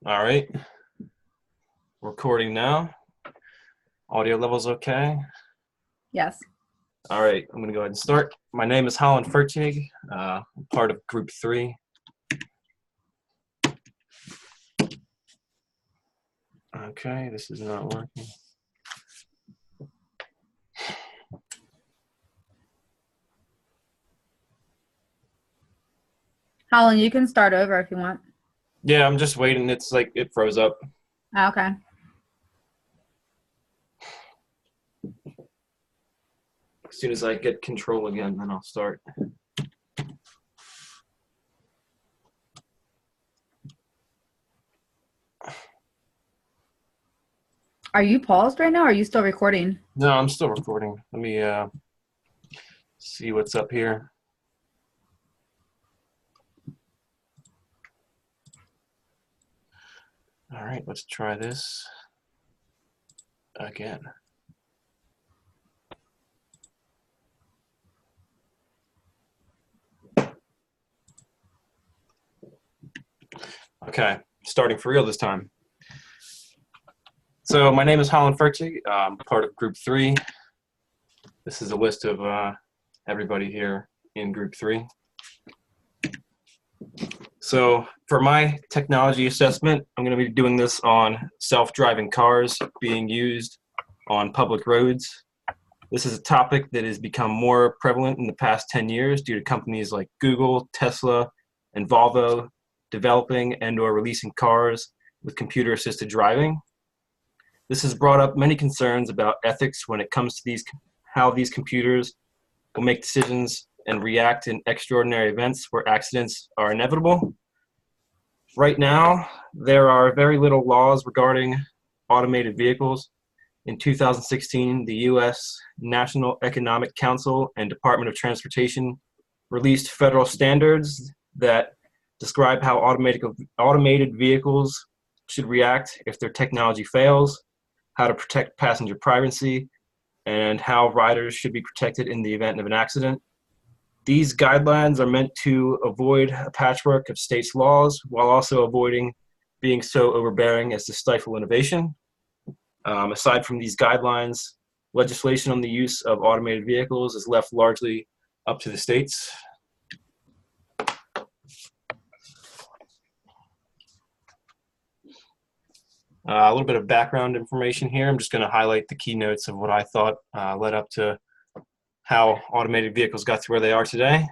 All right, recording now. Audio levels okay? Yes. All right, I'm gonna go ahead and start. My name is Hollyn Fertig, I'm part of group 3. Okay, this is not working. Hollyn, you can start over if you want. Yeah, I'm just waiting. It's like it froze up. Okay. As soon as I get control again, then I'll start. Are you paused right now or are you still recording? No, I'm still recording. Let me see what's up here. All right, let's try this again. Okay, starting for real this time. So my name is Hollyn Fertig. I'm part of group 3. This is a list of everybody here in group 3. So for my technology assessment, I'm going to be doing this on self-driving cars being used on public roads. This is a topic that has become more prevalent in the past 10 years due to companies like Google, Tesla, and Volvo developing and/or releasing cars with computer-assisted driving. This has brought up many concerns about ethics when it comes to how these computers will make decisions and react in extraordinary events where accidents are inevitable. Right now, there are very little laws regarding automated vehicles. In 2016, the U.S. National Economic Council and Department of Transportation released federal standards that describe how automated vehicles should react if their technology fails, how to protect passenger privacy, and how riders should be protected in the event of an accident. These guidelines are meant to avoid a patchwork of states' laws while also avoiding being so overbearing as to stifle innovation. Aside from these guidelines, legislation on the use of automated vehicles is left largely up to the states. A little bit of background information here. I'm just going to highlight the keynotes of what I thought led up to how automated vehicles got to where they are today.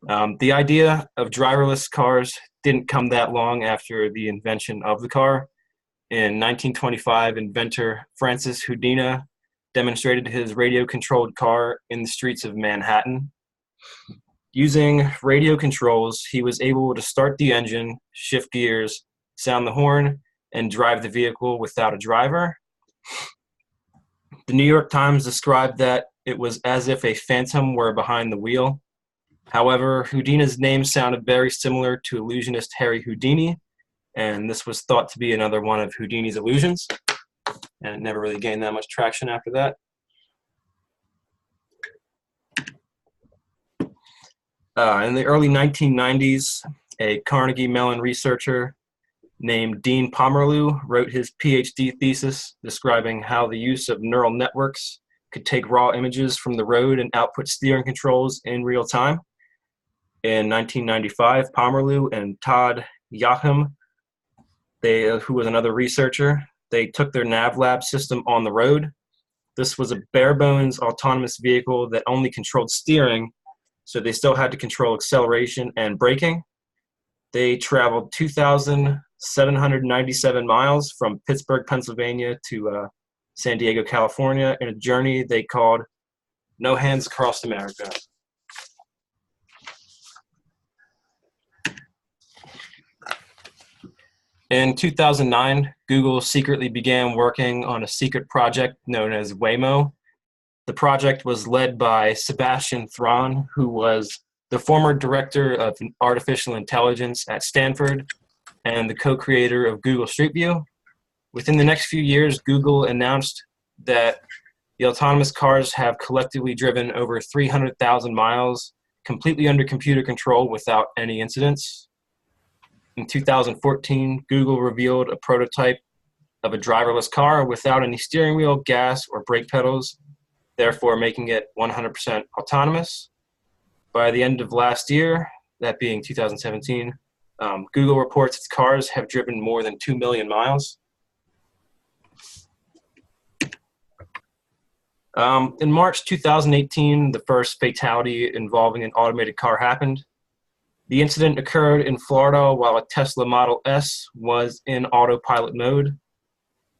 The idea of driverless cars didn't come that long after the invention of the car. In 1925, inventor Francis Houdini demonstrated his radio-controlled car in the streets of Manhattan. Using radio controls, he was able to start the engine, shift gears, sound the horn, and drive the vehicle without a driver. The New York Times described that it was as if a phantom were behind the wheel. However, Houdini's name sounded very similar to illusionist Harry Houdini, and this was thought to be another one of Houdini's illusions, and it never really gained that much traction after that. In the early 1990s, a Carnegie Mellon researcher named Dean Pomerleau wrote his PhD thesis describing how the use of neural networks could take raw images from the road and output steering controls in real time. In 1995, Pomerleau and Todd Yacham, who was another researcher, they took their NavLab system on the road. This was a bare-bones autonomous vehicle that only controlled steering, so they still had to control acceleration and braking. They traveled 2,797 miles from Pittsburgh, Pennsylvania to San Diego, California, in a journey they called No Hands Across America. In 2009, Google secretly began working on a secret project known as Waymo. The project was led by Sebastian Thrun, who was the former director of artificial intelligence at Stanford and the co-creator of Google Street View. Within the next few years, Google announced that the autonomous cars have collectively driven over 300,000 miles completely under computer control without any incidents. In 2014, Google revealed a prototype of a driverless car without any steering wheel, gas, or brake pedals, therefore making it 100% autonomous. By the end of last year, that being 2017, Google reports its cars have driven more than 2 million miles. In March 2018, the first fatality involving an automated car happened. The incident occurred in Florida while a Tesla Model S was in autopilot mode.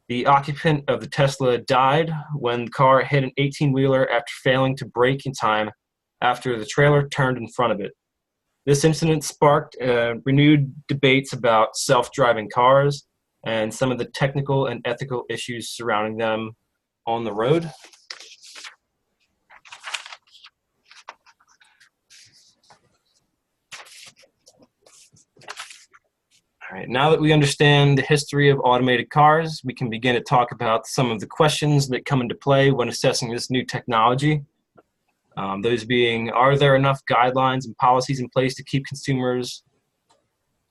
The occupant of the Tesla died when the car hit an 18-wheeler after failing to brake in time after the trailer turned in front of it. This incident sparked renewed debates about self-driving cars and some of the technical and ethical issues surrounding them on the road. All right, now that we understand the history of automated cars, we can begin to talk about some of the questions that come into play when assessing this new technology. Those being, are there enough guidelines and policies in place to keep consumers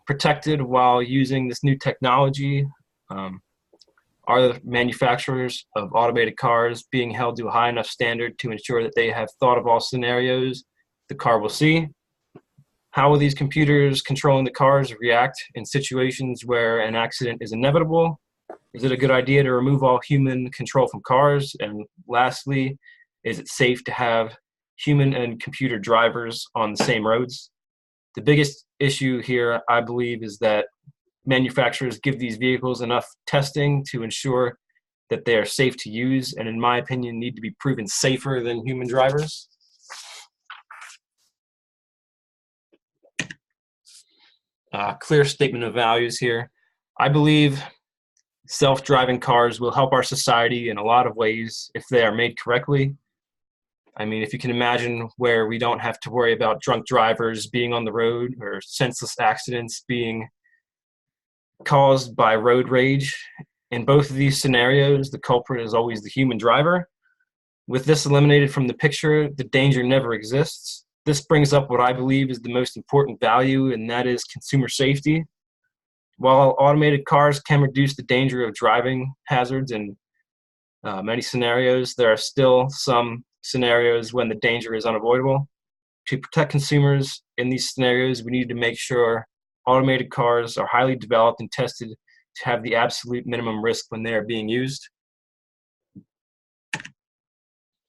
protected while using this new technology? Are the manufacturers of automated cars being held to a high enough standard to ensure that they have thought of all scenarios the car will see? How will these computers controlling the cars react in situations where an accident is inevitable? Is it a good idea to remove all human control from cars? And lastly, is it safe to have human and computer drivers on the same roads? The biggest issue here, I believe, is that manufacturers give these vehicles enough testing to ensure that they are safe to use, and in my opinion, need to be proven safer than human drivers. Clear statement of values here. I believe self-driving cars will help our society in a lot of ways if they are made correctly. I mean, if you can imagine where we don't have to worry about drunk drivers being on the road or senseless accidents being caused by road rage. In both of these scenarios, the culprit is always the human driver. With this eliminated from the picture, the danger never exists. This brings up what I believe is the most important value, and that is consumer safety. While automated cars can reduce the danger of driving hazards in many scenarios, there are still some scenarios when the danger is unavoidable. To protect consumers in these scenarios, we need to make sure automated cars are highly developed and tested to have the absolute minimum risk when they are being used.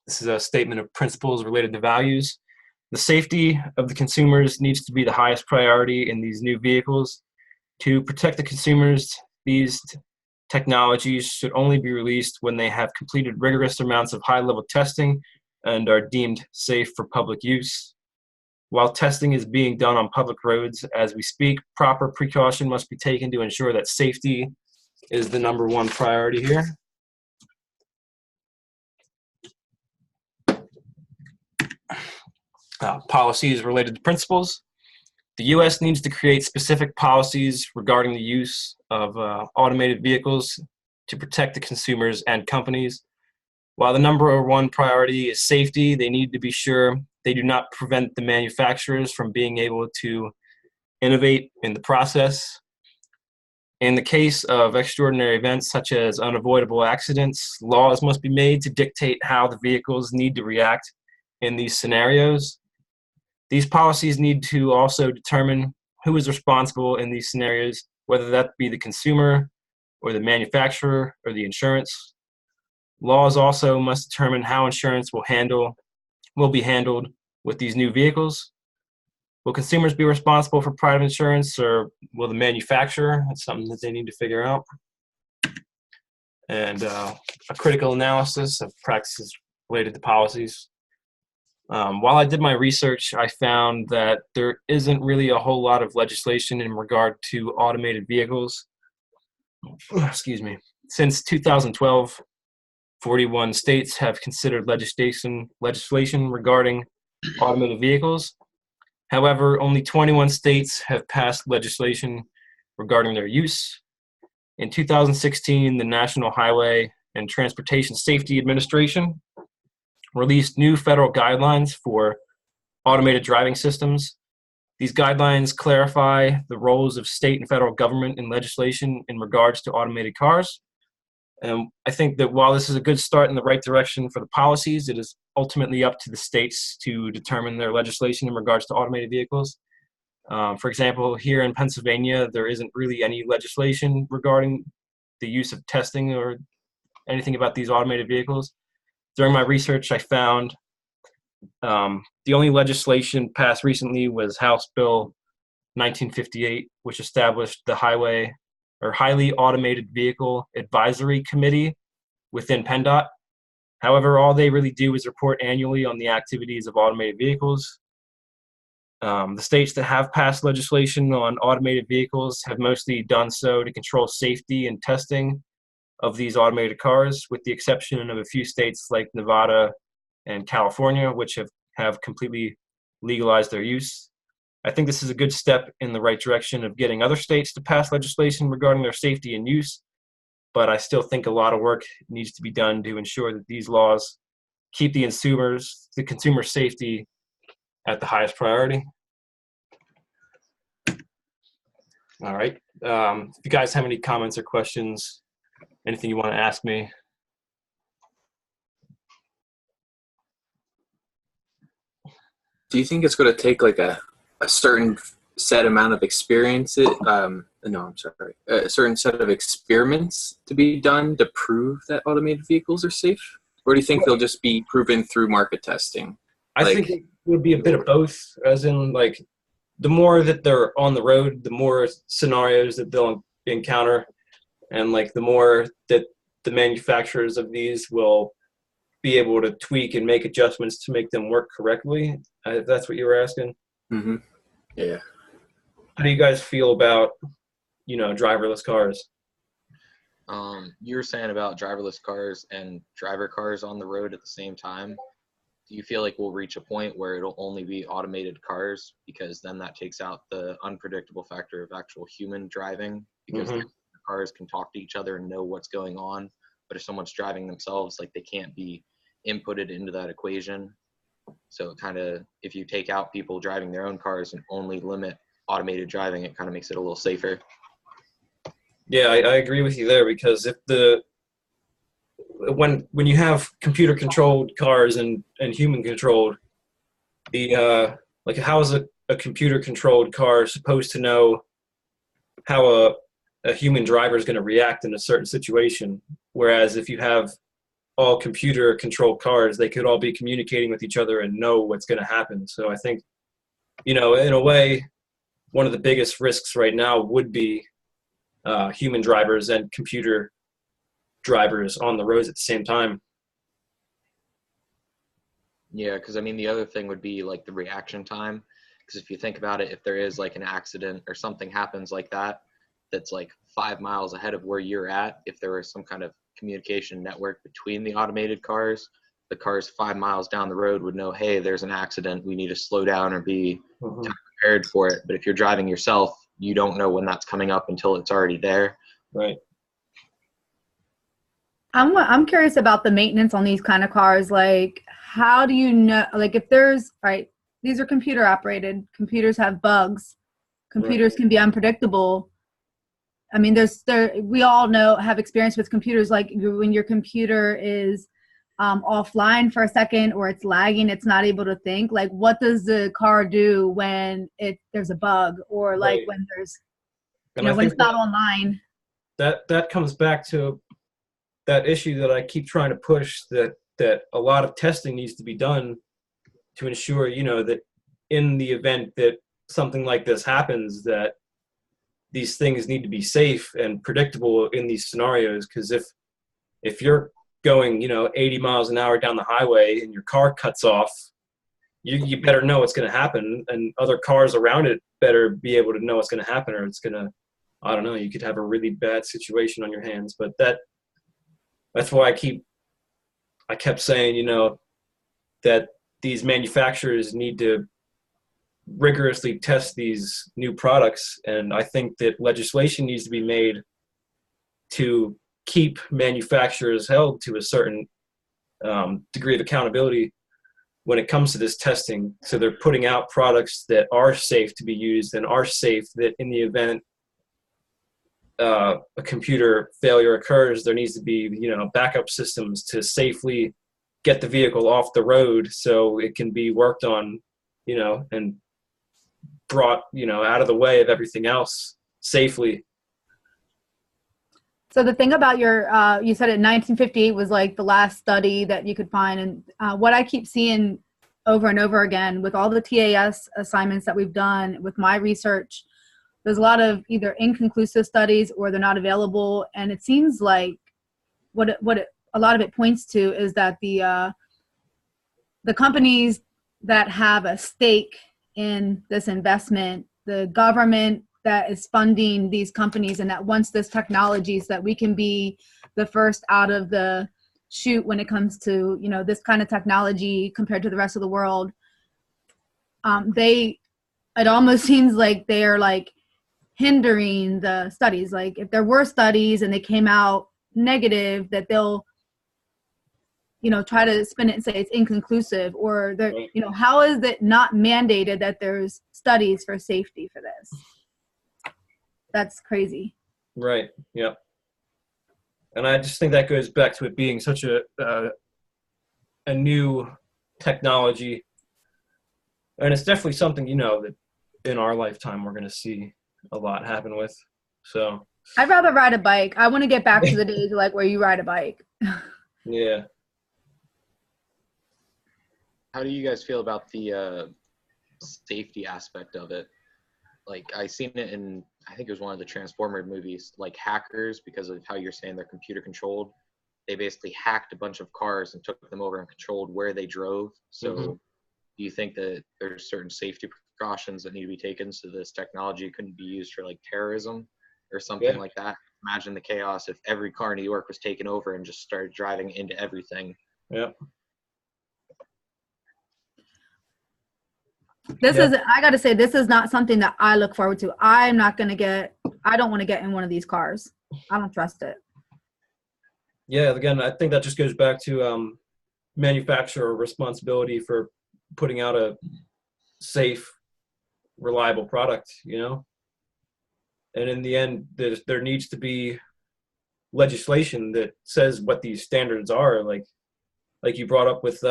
This is a statement of principles related to values. The safety of the consumers needs to be the highest priority in these new vehicles. To protect the consumers, these technologies should only be released when they have completed rigorous amounts of high-level testing and are deemed safe for public use. While testing is being done on public roads as we speak, proper precaution must be taken to ensure that safety is the #1 priority here. Policies related to principles. The U.S. needs to create specific policies regarding the use of automated vehicles to protect the consumers and companies. While the #1 priority is safety, they need to be sure they do not prevent the manufacturers from being able to innovate in the process. In the case of extraordinary events such as unavoidable accidents, laws must be made to dictate how the vehicles need to react in these scenarios. These policies need to also determine who is responsible in these scenarios, whether that be the consumer or the manufacturer or the insurance. Laws also must determine how insurance will be handled with these new vehicles. Will consumers be responsible for private insurance, or will the manufacturer? That's something that they need to figure out. And a critical analysis of practices related to policies. While I did my research, I found that there isn't really a whole lot of legislation in regard to automated vehicles. Excuse me. Since 2012, 41 states have considered legislation regarding automated vehicles. However, only 21 states have passed legislation regarding their use. In 2016, the National Highway and Transportation Safety Administration released new federal guidelines for automated driving systems. These guidelines clarify the roles of state and federal government in legislation in regards to automated cars. And I think that while this is a good start in the right direction for the policies, it is ultimately up to the states to determine their legislation in regards to automated vehicles. For example, here in Pennsylvania, there isn't really any legislation regarding the use of testing or anything about these automated vehicles. During my research, I found the only legislation passed recently was House Bill 1958, which established the Highly Automated Vehicle Advisory Committee within PennDOT. However, all they really do is report annually on the activities of automated vehicles. The states that have passed legislation on automated vehicles have mostly done so to control safety and testing of these automated cars, with the exception of a few states like Nevada and California, which have completely legalized their use. I think this is a good step in the right direction of getting other states to pass legislation regarding their safety and use, but I still think a lot of work needs to be done to ensure that these laws keep the consumer safety at the highest priority. All right. If you guys have any comments or questions, anything you want to ask me. Do you think it's going to take like a certain set amount of experience? A certain set of experiments to be done to prove that automated vehicles are safe? Or do you think they'll just be proven through market testing? I think it would be a bit of both, as in, like, the more that they're on the road, the more scenarios that they'll encounter, and like the more that the manufacturers of these will be able to tweak and make adjustments to make them work correctly, if that's what you were asking. Mm-hmm. Yeah. How do you guys feel about, driverless cars? You were saying about driverless cars and driver cars on the road at the same time. Do you feel like we'll reach a point where it'll only be automated cars, because then that takes out the unpredictable factor of actual human driving, because the cars can talk to each other and know what's going on, but if someone's driving themselves, like, they can't be inputted into that equation. So kind of, if you take out people driving their own cars and only limit automated driving, it kind of makes it a little safer. Yeah, I agree with you there, because if when you have computer controlled cars and human controlled, how is a computer controlled car supposed to know how a human driver is going to react in a certain situation? Whereas if you have all computer controlled cars, they could all be communicating with each other and know what's going to happen. So I think, in a way, one of the biggest risks right now would be human drivers and computer drivers on the roads at the same time. Yeah, because the other thing would be like the reaction time. Because if you think about it, if there is like an accident or something happens like that, that's like 5 miles ahead of where you're at, if there was some kind of communication network between the automated cars, the cars 5 miles down the road would know, hey, there's an accident, we need to slow down or be prepared for it. But if you're driving yourself, you don't know when that's coming up until it's already there. Right. I'm curious about the maintenance on these kind of cars. Like, how do you know, like, if there's, right, these are computer operated, computers have bugs, computers can be unpredictable. We all have experience with computers, like when your computer is offline for a second, or it's lagging, it's not able to think. Like, what does the car do when there's a bug, or like when there's, when it's not online? That comes back to that issue that I keep trying to push, that a lot of testing needs to be done to ensure, that in the event that something like this happens, that these things need to be safe and predictable in these scenarios. Because if you're going, 80 miles an hour down the highway and your car cuts off, you better know what's going to happen, and other cars around it better be able to know what's going to happen, or it's going to, I don't know, you could have a really bad situation on your hands. But that's why I kept saying, that these manufacturers need to rigorously test these new products. And I think that legislation needs to be made to keep manufacturers held to a certain degree of accountability. when it comes to this testing. So they're putting out products that are safe to be used and are safe that in the event a computer failure occurs, there needs to be, backup systems to safely get the vehicle off the road so it can be worked on, and brought, out of the way of everything else safely. So the thing about your, you said in 1958 was like the last study that you could find. And what I keep seeing over and over again with all the TAS assignments that we've done with my research, there's a lot of either inconclusive studies or they're not available. And it seems like a lot of it points to is that the companies that have a stake in this investment, the government that is funding these companies, and that wants this technology so that we can be the first out of the chute when it comes to, this kind of technology compared to the rest of the world. It almost seems like they are like hindering the studies. Like if there were studies and they came out negative, that they'll, try to spin it and say it's inconclusive, or they're, how is it not mandated that there's studies for safety for this? That's crazy. Right. Yep. And I just think that goes back to it being such a new technology, and it's definitely something that in our lifetime we're going to see a lot happen with. So I'd rather ride a bike. I want to get back to the days like where you ride a bike. Yeah. How do you guys feel about the safety aspect of it? Like I seen it in, I think it was one of the Transformer movies, like hackers, because of how you're saying they're computer controlled. They basically hacked a bunch of cars and took them over and controlled where they drove. So do you think that there's certain safety precautions that need to be taken so this technology couldn't be used for like terrorism or something like that? Imagine the chaos if every car in New York was taken over and just started driving into everything. Yep. I got to say, this is not something that I look forward to. I don't want to get in one of these cars. I don't trust it. Yeah, again, I think that just goes back to manufacturer responsibility for putting out a safe, reliable product, And in the end, there needs to be legislation that says what these standards are. Like you brought up with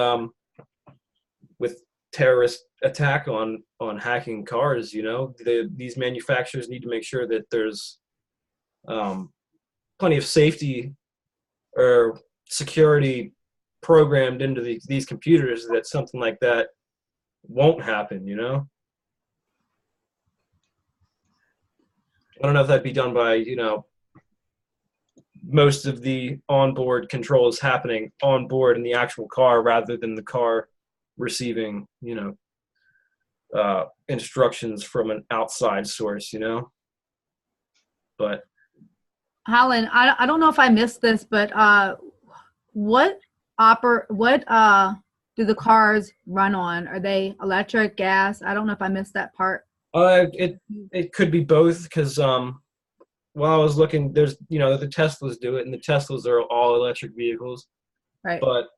terrorist attack on hacking cars, these manufacturers need to make sure that there's plenty of safety or security programmed into these computers that something like that won't happen. I don't know if that'd be done by most of the onboard controls happening on board in the actual car rather than the car receiving instructions from an outside source, but Hollyn, I don't know if I missed this, but what do the cars run on? Are they electric, gas? I don't know if I missed that part. It could be both, because while I was looking, there's the Teslas do it, and the Teslas are all electric vehicles, right? But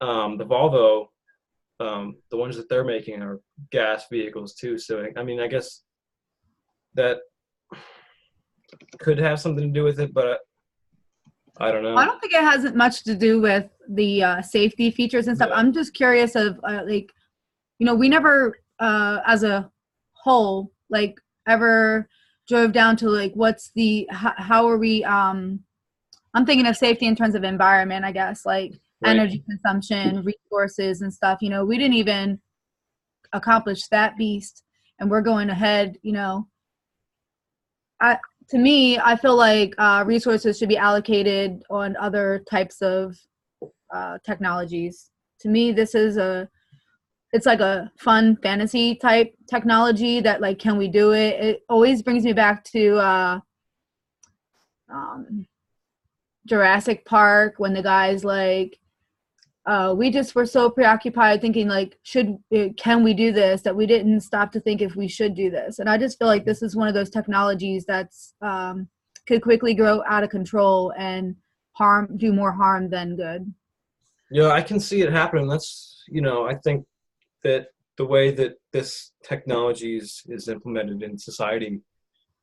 the Volvo, the ones that they're making are gas vehicles too. So I mean, I guess that could have something to do with it, but I don't know. I don't think it has much to do with the safety features and stuff. Yeah. I'm just curious of we never as a whole ever drove down to how are we I'm thinking of safety in terms of environment, I guess, right. Energy consumption, resources and stuff. We didn't even accomplish that beast, and we're going ahead. To me, I feel like resources should be allocated on other types of technologies. To me, it's like a fun fantasy type technology that can we do it? It always brings me back to Jurassic Park, when the guys we just were so preoccupied thinking can we do this, that we didn't stop to think if we should do this. And I just feel like this is one of those technologies that's could quickly grow out of control and do more harm than good. Yeah, I can see it happening. That's I think that the way that this technology is implemented in society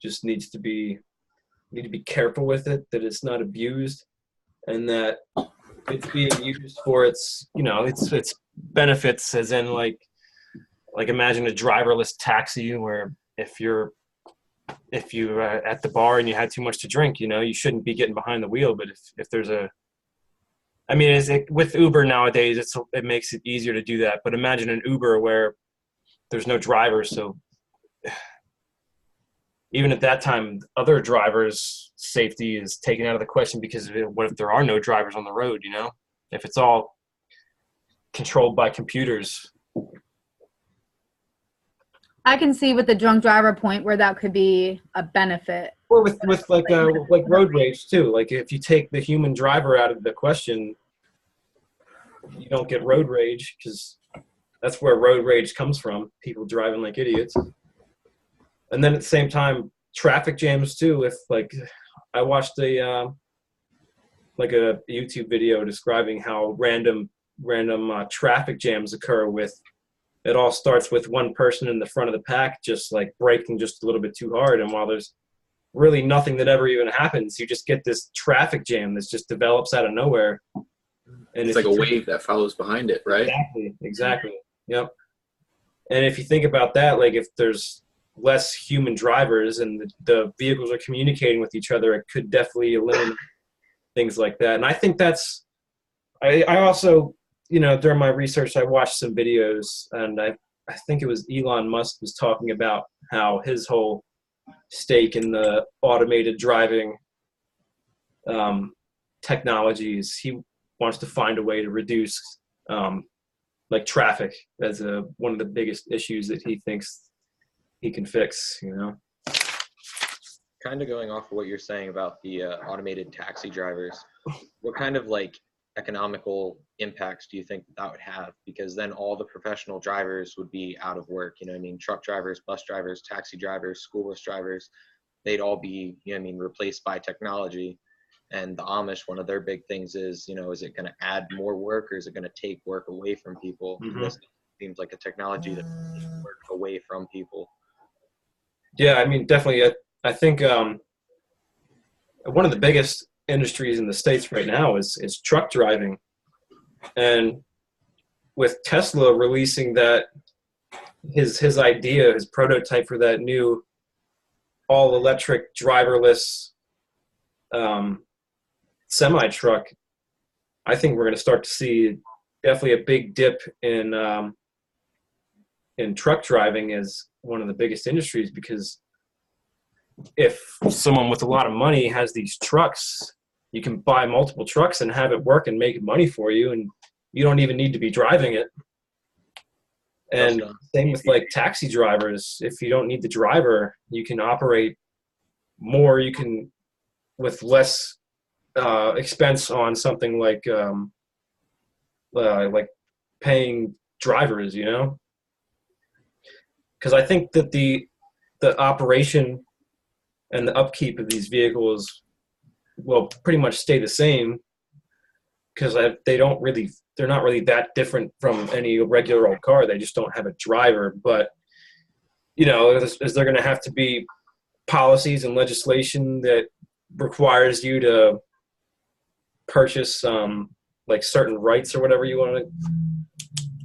just needs to be careful with it, that it's not abused, and that it's being used for its, you know, its benefits, as in like imagine a driverless taxi where if you at the bar and you had too much to drink, you know, you shouldn't be getting behind the wheel. But if there's a, I mean, with Uber nowadays, it makes it easier to do that. But imagine an Uber where there's no driver, so even at that time, other drivers' safety is taken out of the question because what if there are no drivers on the road? You know, if it's all controlled by computers. I can see with the drunk driver point where that could be a benefit. Or with like road rage too. Like if you take the human driver out of the question, you don't get road rage, because that's where road rage comes from. People driving like idiots. And then at the same time, traffic jams too. If like I watched a YouTube video describing how random traffic jams occur with. It all starts with one person in the front of the pack just like braking just a little bit too hard, and while there's really nothing that ever even happens, you just get this traffic jam that just develops out of nowhere. And it's like a wave that follows behind it, right? Exactly. Yep. And if you think about that, like if there's less human drivers and the vehicles are communicating with each other, it could definitely eliminate things like that. And I think that's, I also, you know, during my research, I watched some videos, and I think it was Elon Musk was talking about how his whole stake in the automated driving technologies, he wants to find a way to reduce like traffic as one of the biggest issues that he thinks he can fix, you know. Kind of going off of what you're saying about the automated taxi drivers, what kind of like economical impacts do you think that would have? Because then all the professional drivers would be out of work. You know what I mean? Truck drivers, bus drivers, taxi drivers, school bus drivers, they'd all be, you know what I mean, replaced by technology. And the Amish, one of their big things is, you know, is it going to add more work, or is it going to take work away from people? Mm-hmm. This seems like a technology that takes work away from people. Yeah, I mean, definitely. I think one of the biggest industries in the States right now is truck driving. And with Tesla releasing that, his idea, his prototype for that new all-electric driverless semi-truck, I think we're going to start to see definitely a big dip in truck driving as one of the biggest industries, because if someone with a lot of money has these trucks, you can buy multiple trucks and have it work and make money for you, and you don't even need to be driving it. And same with like taxi drivers. If you don't need the driver, you can operate more. You can, with less expense on something like paying drivers, you know? Because I think that the operation and the upkeep of these vehicles will pretty much stay the same, because they're not really that different from any regular old car. They just don't have a driver. But, you know, is there going to have to be policies and legislation that requires you to purchase like certain rights or whatever you want to,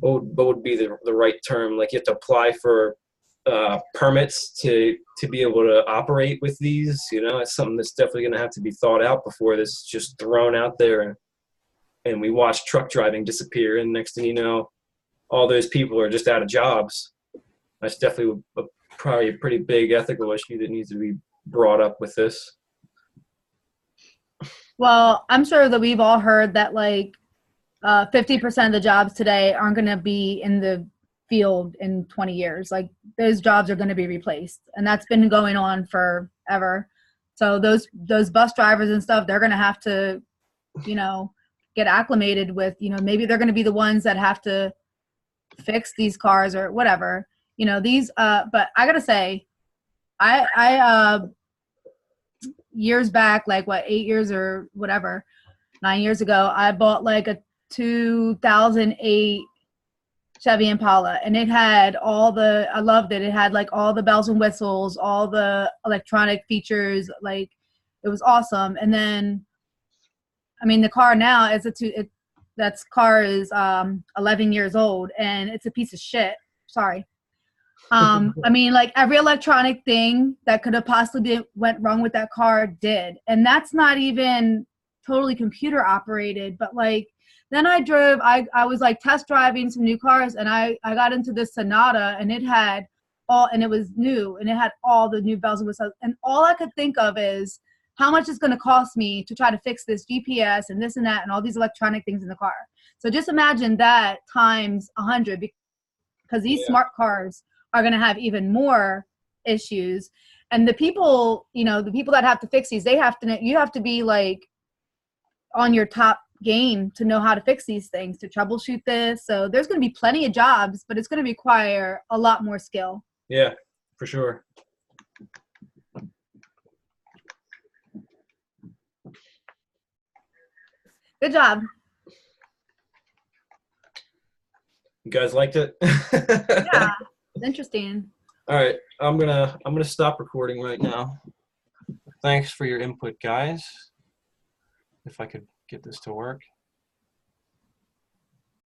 what would be the right term? Like you have to apply for permits to be able to operate with these, you know? It's something that's definitely going to have to be thought out before this is just thrown out there and we watch truck driving disappear, and next thing you know, all those people are just out of jobs. That's definitely probably a pretty big ethical issue that needs to be brought up with this. Well, I'm sure that we've all heard that like 50% of the jobs today aren't going to be in the field in 20 years. Like those jobs are going to be replaced, and that's been going on forever. So those bus drivers and stuff, they're going to have to, you know, get acclimated with, you know, maybe they're going to be the ones that have to fix these cars or whatever, you know, these, but I gotta say, I years back, like what, 8 years or whatever, 9 years ago, I bought like a 2008 Chevy Impala, and it had I loved it. It had like all the bells and whistles, all the electronic features, like it was awesome. And then, I mean, the car now that car is 11 years old, and it's a piece of shit. Sorry. I mean, like every electronic thing that could have possibly went wrong with that car did. And that's not even totally computer operated, but like, then I was like test driving some new cars, and I got into this Sonata, and it was new, and it had all the new bells and whistles. And all I could think of is how much it's going to cost me to try to fix this GPS and this and that and all these electronic things in the car. So just imagine that times 100, because these smart cars are going to have even more issues. And the people that have to fix these, you have to be like on your top game to know how to fix these things, to troubleshoot this. So there's going to be plenty of jobs, but it's going to require a lot more skill. Yeah, for sure. Good job. You guys liked it? Yeah, it's interesting. All right, I'm gonna stop recording right now. Thanks for your input, guys. If I could get this to work.